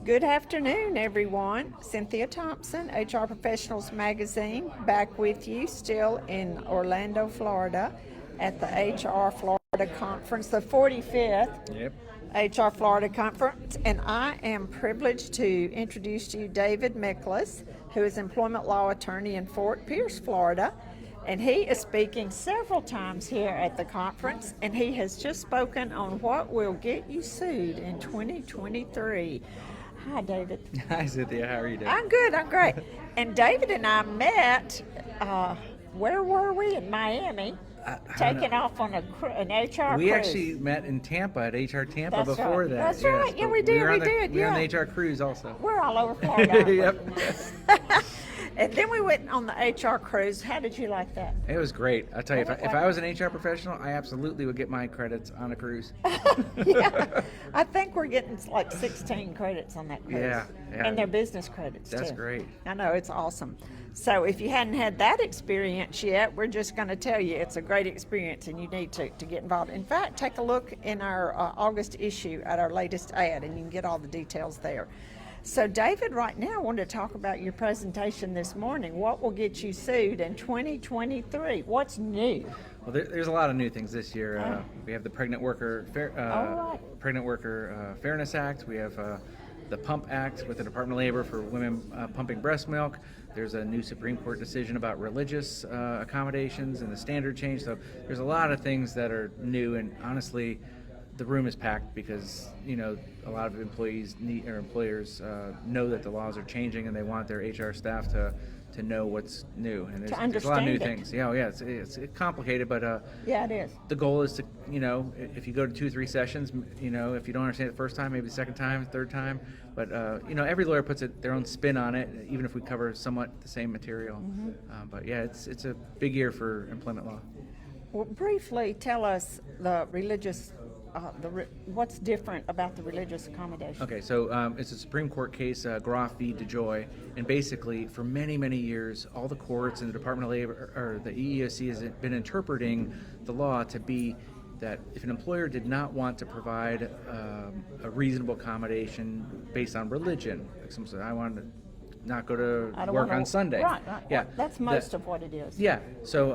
Good afternoon, everyone. Cynthia Thompson, HR Professionals Magazine, back with you, still in Orlando, Florida, at the HR Florida Conference, the 45th HR Florida Conference. And I am privileged to introduce to you David Miklas, who is employment law attorney in Fort Pierce, Florida. And he is speaking several times here at the conference, and he has just spoken on what will get you sued in 2023. Hi, David. Hi, Cynthia. How are you doing? I'm good. I'm great. And David and I met, where were we? In Miami, taking off on an HR We cruise. actually met in Tampa at HR Tampa That's before right. that. That's right. Yeah, we did. We We were on yeah. the HR cruise also. We're all over Florida. aren't we? Yep. And then we went on the HR cruise. How did you like that? It was great. I'll tell you, if I was an HR professional, I absolutely would get my credits on a cruise. Yeah, I think we're getting like 16 credits on that cruise. Yeah. And they're business credits too. That's great. I know, it's awesome. So if you hadn't had that experience yet, we're just going to tell you it's a great experience and you need to get involved. In fact, take a look in our August issue at our latest ad and you can get all the details there. So David, right now I wanted to talk about your presentation this morning. What will get you sued in 2023? What's new? Well, there's a lot of new things this year. We have the Pregnant Worker Fairness Act. We have the Pump Act with the Department of Labor for women pumping breast milk. There's a new Supreme Court decision about religious accommodations and the standard change. So there's a lot of things that are new, and honestly, the room is packed because a lot of employers know that the laws are changing and they want their HR staff to know what's new, and there's a lot of new things. Yeah, it's complicated, but yeah, it is. The goal is to if you go to 2-3 sessions, if you don't understand it the first time, maybe the second time, third time, but every lawyer puts their own spin on it, even if we cover somewhat the same material. Mm-hmm. But yeah, it's a big year for employment law. Well, briefly tell us the religious. What's different about the religious accommodation? Okay, so it's a Supreme Court case, Groff v. DeJoy, and basically for many, many years, all the courts and the Department of Labor, or the EEOC, has been interpreting the law to be that if an employer did not want to provide a reasonable accommodation based on religion, like someone said, I want to not go to work on Sunday. Right. Yeah, that's most of what it is. Yeah, so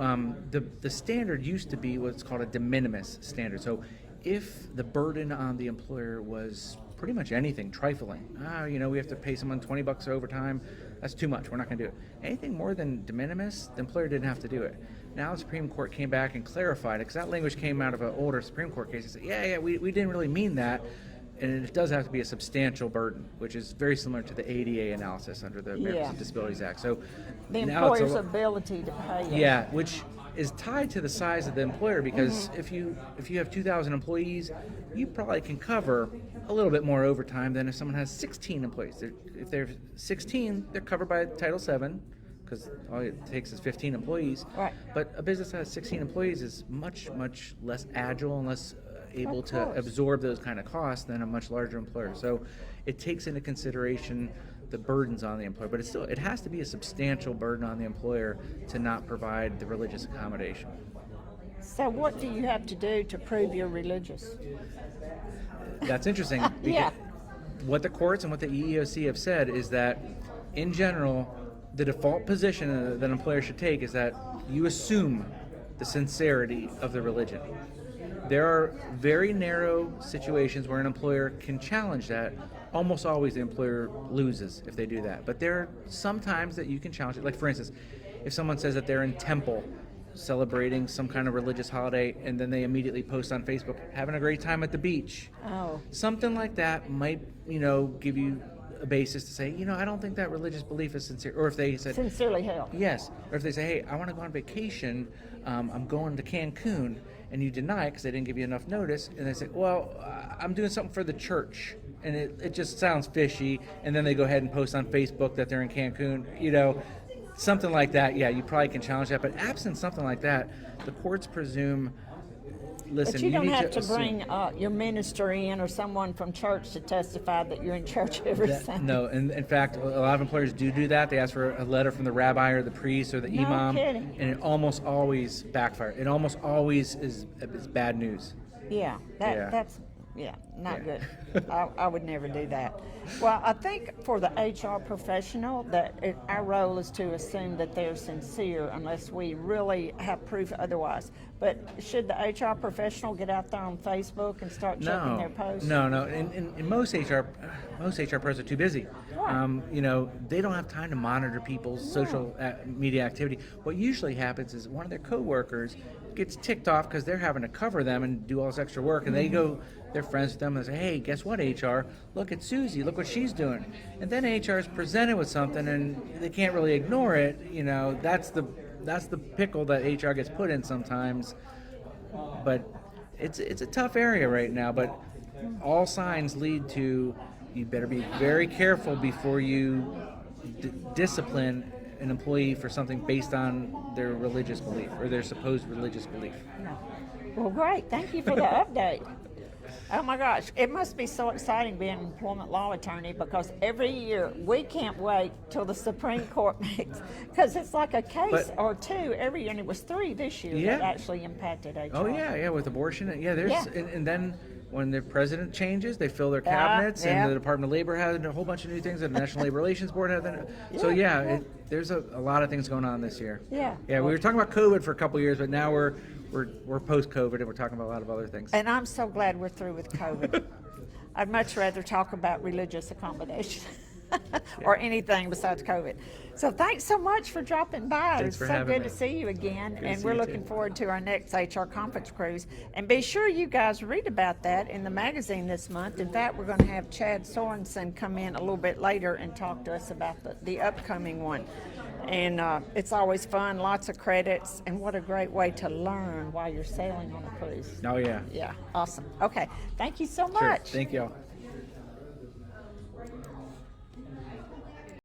the standard used to be what's called a de minimis standard. So if the burden on the employer was pretty much anything, trifling, we have to pay someone $20 overtime, that's too much, we're not going to do it. Anything more than de minimis, the employer didn't have to do it. Now the Supreme Court came back and clarified it, because that language came out of an older Supreme Court case. They said, we didn't really mean that, and it does have to be a substantial burden, which is very similar to the ADA analysis under the Americans with Disabilities Act. So the employer's ability to pay. Yeah, which is tied to the size of the employer, because if you have 2,000 employees, you probably can cover a little bit more overtime than if someone has 16 employees. If they're 16, they're covered by Title VII, because all it takes is 15 employees. Right. But a business that has 16 employees is much, much less agile and less able to absorb those kind of costs than a much larger employer. So it takes into consideration the burdens on the employer, but it has to be a substantial burden on the employer to not provide the religious accommodation. So what do you have to do to prove you're religious? That's interesting. Yeah. What the courts and what the EEOC have said is that, in general, the default position that an employer should take is that you assume the sincerity of the religion. There are very narrow situations where an employer can challenge that. Almost always the employer loses if they do that. But there are some times that you can challenge it. Like, for instance, if someone says that they're in temple celebrating some kind of religious holiday and then they immediately post on Facebook, having a great time at the beach. Oh. Something like that might, give you a basis to say, I don't think that religious belief is sincere. Or if they said... Sincerely held. Yes. Or if they say, hey, I want to go on vacation, I'm going to Cancun, and you deny it because they didn't give you enough notice, and they say, well, I'm doing something for the church, and it just sounds fishy, and then they go ahead and post on Facebook that they're in Cancun, something like that. Yeah, you probably can challenge that, but absent something like that, the courts presume, listen, but you don't need have to assume. bring your minister in or someone from church to testify that you're in church every Sunday. No, and in fact, a lot of employers do that. They ask for a letter from the rabbi or the priest or the imam, kidding. and it almost always backfires. It almost always is bad news. Yeah, Yeah. that's not Yeah. good. I would never do that. Well, I think for the HR professional, that our role is to assume that they're sincere unless we really have proof otherwise. But should the HR professional get out there on Facebook and start checking their posts? No. And most HR pros are too busy. Right. They don't have time to monitor people's social media activity. What usually happens is one of their coworkers gets ticked off because they're having to cover them and do all this extra work, and they go, they're friends with them and say, hey, guess what, HR? Look at Susie, look what she's doing. And then HR is presented with something and they can't really ignore it. That's the pickle that HR gets put in sometimes. But it's a tough area right now, but all signs lead to you better be very careful before you discipline an employee for something based on their religious belief or their supposed religious belief. No. Well, great. Thank you for the update. Oh my gosh, it must be so exciting being an employment law attorney because every year we can't wait till the Supreme Court makes, because it's like a case or two every year, and it was 3 this year that actually impacted HR. Oh yeah, with abortion. There's Yeah. And then when the president changes, they fill their cabinets, and the Department of Labor has a whole bunch of new things, and the National Labor Relations Board has. So there's a lot of things going on this year. Yeah. Yeah, we were talking about COVID for a couple of years, but now we're post-COVID, and we're talking about a lot of other things. And I'm so glad we're through with COVID. I'd much rather talk about religious accommodation or anything besides COVID. So thanks so much for dropping by. Thanks for It's so having good me. to see you again. Good to And see we're you looking too. forward to our next HR conference cruise. And be sure you guys read about that in the magazine this month. In fact, we're going to have Chad Sorensen come in a little bit later and talk to us about the upcoming one. And it's always fun, lots of credits, and what a great way to learn while you're sailing on a cruise. Oh yeah. Yeah, awesome. Okay, thank you so Sure. much. Thank y'all.